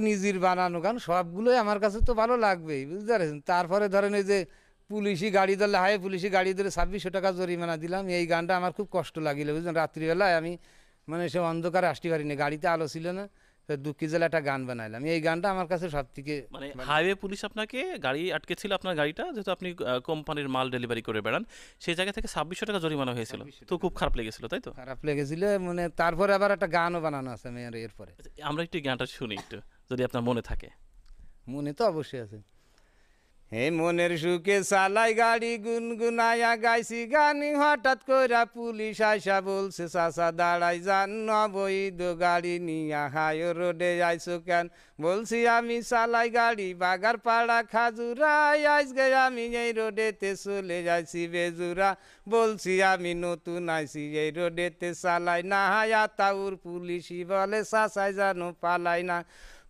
নিজের বানানো গান সবগুলোই আমার কাছে তো ভালো লাগবেই, বুঝতে পারছেন। তারপরে ধরেন ওই যে পুলিশি গাড়ি ধরলে, হাই পুলিশি গাড়ি ধরে 2600 টাকা জরিমানা দিলাম, এই গানটা আমার খুব কষ্ট লাগিল, বুঝলেন। রাত্রিবেলায় আমি মানে সে অন্ধকারে আসতে পারিনি, গাড়িতে আলো ছিল না, তো দুঃখী জেলা একটা গান বানাইলাম। এই গানটা আমার কাছে সব থেকে মানে হাইওয়ে পুলিশ আপনাকে গাড়ি আটকে ছিল, আপনার গাড়িটা যেহেতু আপনি কোম্পানির মাল ডেলিভারি করে বেড়ান, সেই জায়গা থেকে 2600 টাকা জরিমানা হয়েছিল, তো খুব খারাপ লেগেছিল তাই তো? খারাপ লেগেছিল। মানে তারপরে আবার একটা গানও বানানো আছে আমি এরপরে। আচ্ছা, আমরা একটু এই গানটা শুনি একটু, যদি আপনার মনে থাকে। মনে তো অবশ্যই আছে। হে মনের সুখে চালাই গাড়ি গুনগুনায়া গাইছি গানি, হঠাৎ কইরা পুলিশ আইসা বলছে চাচা দাঁড়াই যান, অবৈধ গাড়ি নিয়া হাই রোডে আইসো কেন? বলছি আমি চালাই গাড়ি বাগার পাড়া খাজুরাই, আজকে আমি এই রোডেতে চলে যাইছি বেজুরা। বলছি আমি নতুন আইছি এই রোডেতে চালাই না, হায়া তাউর পুলিশই বলে চাচাই জানো পালাই না।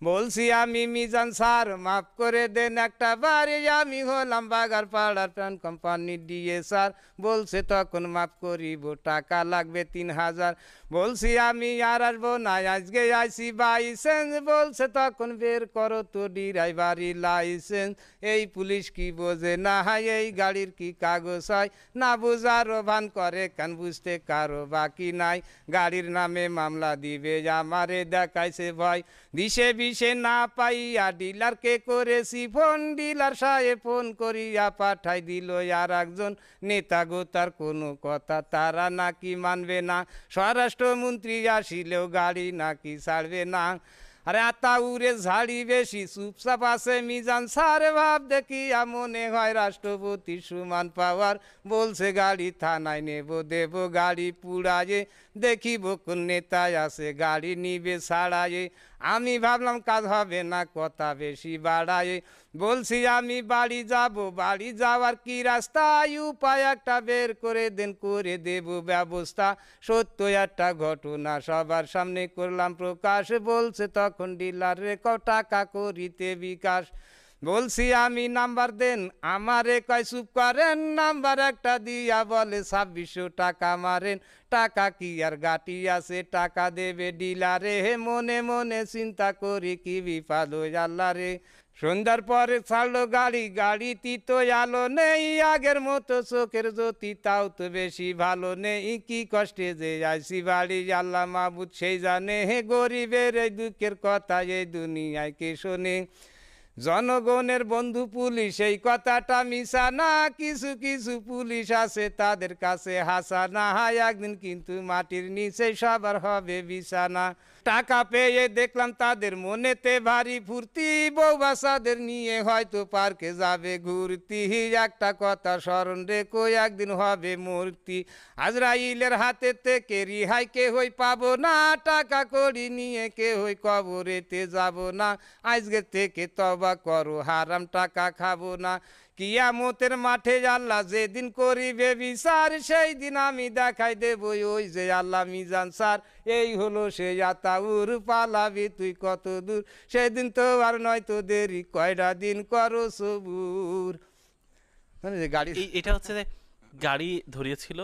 বলছি আমি মিজান স্যার মাফ করে দেন একটা বারে, আমি হলাম বাগার পাড়ার প্যান কোম্পানি দিয়ে স্যার। বলছে তখন মাফ করিব টাকা লাগবে 3000। বলছি আমি আর আসবো না, আজকে আইসি বাইসেন্স। বলছে তখন বের করো তো ড্রাইভারি লাইসেন্স। এই পুলিশ কি বোঝে না, হয় এই গাড়ির কি কাগজ হয় না, বুঝারও ভান করে কেন, বুঝতে কারো বাকি নাই। গাড়ির নামে মামলা দিবে আমারে দেখাইছে ভয়, দিশে বিশে না পাইয়া ডিলারকে করেছি ফোন, ডিলার সাহেব ফোন করিয়া পাঠাই দিল আর একজন নেতা গো, তার কোনো কথা তারা নাকি মানবে না, স্বরাষ্ট্রমন্ত্রী আসিলেও গাড়ি নাকি ছাড়বে না। আরে আতা উড়ে ঝাড়ি বেশি চুপচাপ আছে মিজান স্যার, ভাব দেখিয়া মনে হয় রাষ্ট্রপতি সমান পাওয়ার। বলছে গাড়ি থানায় নেব দেব গাড়ি পুড়ায়ে, দেখিব কোন নেতায় আছে গাড়ি নিবে ছাড়ায়ে। আমি ভাবলাম কাজ হবে না কথা বেশি বাড়ায়ে, বলছি আমি বাড়ি যাব, বাড়ি যাওয়ার কি রাস্তা, উপায় একটা বের করে দেন করে দেব ব্যবস্থা। সত্য একটা ঘটনা সবার সামনে করলাম প্রকাশ, বলছে তখন ডিলার রে ক টাকা করিতে বিকাশ। বলছি আমি নাম্বার দেন আমারে, কয় চুপ করেন, নাম্বার একটা দিয়া বলে 2600 টাকা মারেন। টাকা কি আর গাটি আছে, টাকা দেবে ডিলারে, হে মনে মনে চিন্তা করি কি বিপদ হই আল্লাহ রে। সন্ধ্যার পরে ছাড়লো গাড়ি, গাড়িতে তো আলো নেই, আগের মতো চোখের জ্যোতি তাও তো বেশি ভালো নেই। কি কষ্টে যে আইসি বাড়ি আল্লাহ মাবুদ সেই জানে, হে গরিবের এই দুঃখের কথা এই দুনিয়ায় কে শোনে। জনগণের বন্ধু পুলিশ এই কথাটা মিশা না, কিছু কিছু পুলিশ আছে তাদের কাছে হাসা না, একদিন কিন্তু মাটির নিচে সবার হবে বিছানা। টাকা পেয়ে দেখলাম তাদের মনেতে ভারী ফুর্তি, বউ বাচ্চাদের নিয়ে হয়তো পার্কে যাবে ঘুরতি। একটা কথা স্মরণ রেখো একদিন হবে মূর্তি, আজরাইলের হাতে থেকে রিহাই কেহই পাবো না, টাকা কড়ি নিয়ে কেহই কবরেতে যাব না। আজকে থেকে তবা করো হারাম টাকা খাবো না, কিয়ামতের মাঠে আল্লাহ যেদিন করিবে বিচার, সেই দিন আমি দেখাই দেব ওই যে আল্লাহ মিজান স্যার। এই হলো সেই আতাউর, পালাবি তুই কত দূর, সেদিন তো আর নয় তো দেরি, কয়টা দিন করো সবুর। মানে যে গাড়ি এটা হচ্ছে যে গাড়ি ধরিয়েছিল